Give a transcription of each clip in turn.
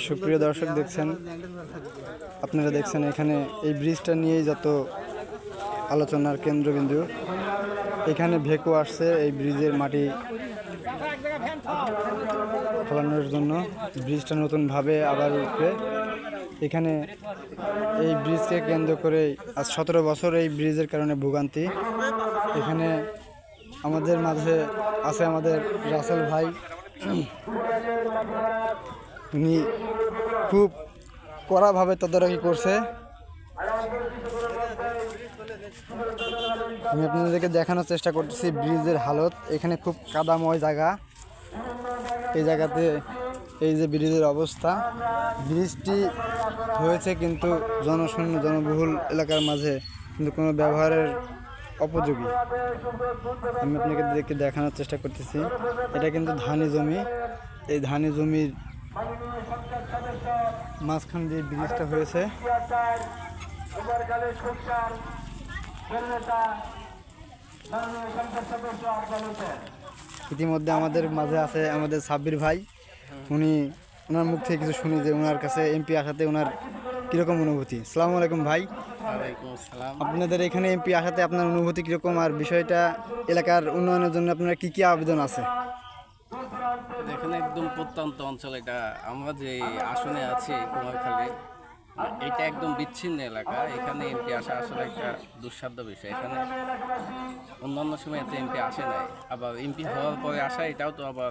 সুপ্রিয় দর্শক দেখছেন, আপনারা দেখছেন এখানে এই ব্রিজটা নিয়েই যত আলোচনার কেন্দ্রবিন্দু। এখানে ভেকো আসছে এই ব্রিজের মাটি ফলানোর জন্য। ব্রিজটা নতুনভাবে আবার উঠবে। এখানে এই ব্রিজকে কেন্দ্র করে আজ 17 বছর এই ব্রিজের কারণে ভোগান্তি। এখানে আমাদের মাঝে আছে আমাদের রাসেল ভাই। উনি খুব কড়াভাবে তদারকি করছে। আমি আপনাদেরকে দেখানোর চেষ্টা করতেছি ব্রিজের হালত। এখানে খুব কাদাময় জায়গা। এই জায়গাতে এই যে ব্রিজের অবস্থা, ব্রিজটি হয়েছে কিন্তু জনশূন্য জনবহুল এলাকার মাঝে, কিন্তু কোনো ব্যবহারের উপযোগী। আমি আপনাকে দেখানোর চেষ্টা করতেছি। এটা কিন্তু ধানি জমি। এই ধানি জমির মাঝখান দিয়ে ব্রিজটা হয়েছে। ইতিমধ্যে আমাদের মাঝে আছে আমাদের সাব্বির ভাই। ওনার মুখ থেকে কিছু শুনি যে ওনার কাছে এমপি আসাতে ওনার কীরকম অনুভূতি। আসসালামু আলাইকুম ভাই। আপনাদের এখানে এমপি আসাতে আপনার অনুভূতি কীরকম, আর বিষয়টা এলাকার উন্নয়নের জন্য আপনার কি কি আবেদন আছে? এখানে একদম প্রত্যন্ত অঞ্চল। এটা আমরা যে আসনে আছি কুমারখালী, এটা একদম বিচ্ছিন্ন এলাকা। এখানে এমপি আসা আসলে একটা দুঃসাধ্য বিষয়। এখানে অন্যান্য সময় এতে এমপি আসে নাই, আবার এমপি হওয়ার পরে আসা এটাও তো আবার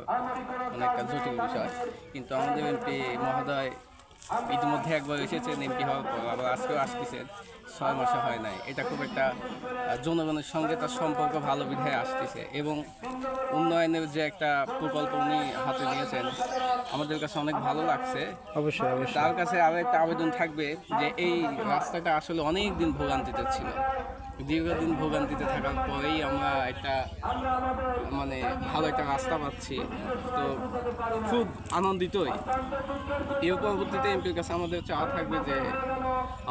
অনেকটা জটিল বিষয়। কিন্তু আমাদের এমপি মহোদয় ইতিমধ্যে একবার এসেছেন এমপি হওয়ার পর, আবার আজকেও আসতেছেন। 6 মাসে হয় নাই। এটা খুব একটা জনগণের সঙ্গে তার সম্পর্ক ভালো বিধায় আসতেছে, এবং উন্নয়নের যে একটা প্রকল্প উনি হাতে নিয়েছেন আমাদের কাছে অনেক ভালো লাগছে। অবশ্যই অবশ্যই। তার কাছে আরও একটা আবেদন থাকবে যে এই রাস্তাটা আসলে অনেক দিন ভোগান্তিতে ছিল। দীর্ঘদিন ভোগান্তিতে থাকার পরেই আমরা একটা ভালো একটা রাস্তা পাচ্ছি, তো খুব আনন্দিতই। এর পরবর্তীতে এমপির কাছে আমাদের চাওয়া থাকবে যে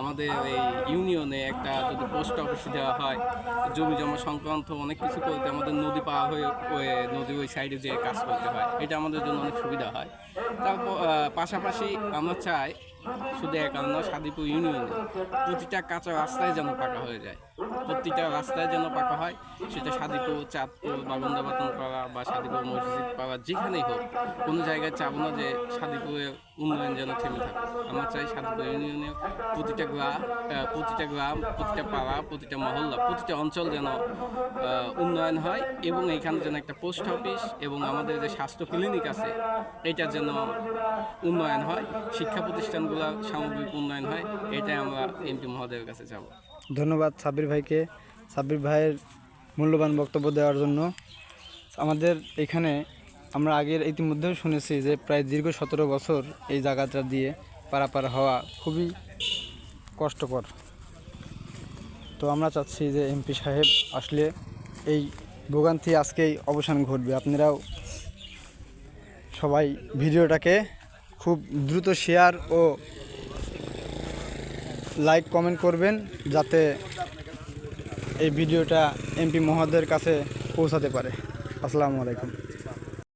আমাদের এই ইউনিয়নে একটা যদি পোস্ট অফিস দেওয়া হয়, জমি জমা সংক্রান্ত অনেক কিছু করতে আমাদের নদী পার হয়ে নদীর ওই সাইডে যে কাজ করতে হয়, এটা আমাদের জন্য অনেক সুবিধা হয়। তারপর পাশাপাশি আমরা চাই শুধু একান্ন সাদিপুর ইউনিয়নে প্রতিটা কাঁচা রাস্তায় যেন পাকা হয়ে যায়। প্রতিটা রাস্তায় যেন পাকা হয়, সেটা সাদিপুর, চাঁদপুর, বাগন্দাবাতনপাড়া বা সাদিপুর মসজিদ পাড়া যেখানেই হোক, কোনো জায়গায় চাবো না যে সাদিপুরের উন্নয়ন যেন থেমে থাকে। আমরা চাই সাদিপুর ইউনিয়নের প্রতিটা গ্রাম, প্রতিটা পাড়া, প্রতিটা মহল্লা, প্রতিটা অঞ্চল যেন উন্নয়ন হয়, এবং এইখানে যেন একটা পোস্ট অফিস এবং আমাদের যে স্বাস্থ্য ক্লিনিক আছে এটা যেন উন্নয়ন হয়, শিক্ষা প্রতিষ্ঠানগুলো সামগ্রিক উন্নয়ন হয়। এটাই আমরা এমপি মহোদয়ের কাছে যাব। ধন্যবাদ সাব্বির ভাইকে, সাব্বির ভাইয়ের মূল্যবান বক্তব্য দেওয়ার জন্য। আমাদের এখানে আমরা ইতিমধ্যেও শুনেছি যে প্রায় দীর্ঘ 17 বছর এই জায়গাটা দিয়ে পারাপার হওয়া খুবই কষ্টকর। তো আমরা চাচ্ছি যে এমপি সাহেব আসলে এই ভোগান্তি আজকেই অবসান ঘটবে। আপনারাও সবাই ভিডিওটাকে খুব দ্রুত শেয়ার ও লাইক কমেন্ট করবেন, যাতে এই ভিডিওটা এমপি মহোদয়ের কাছে পৌঁছাতে পারে। আসসালামু আলাইকুম।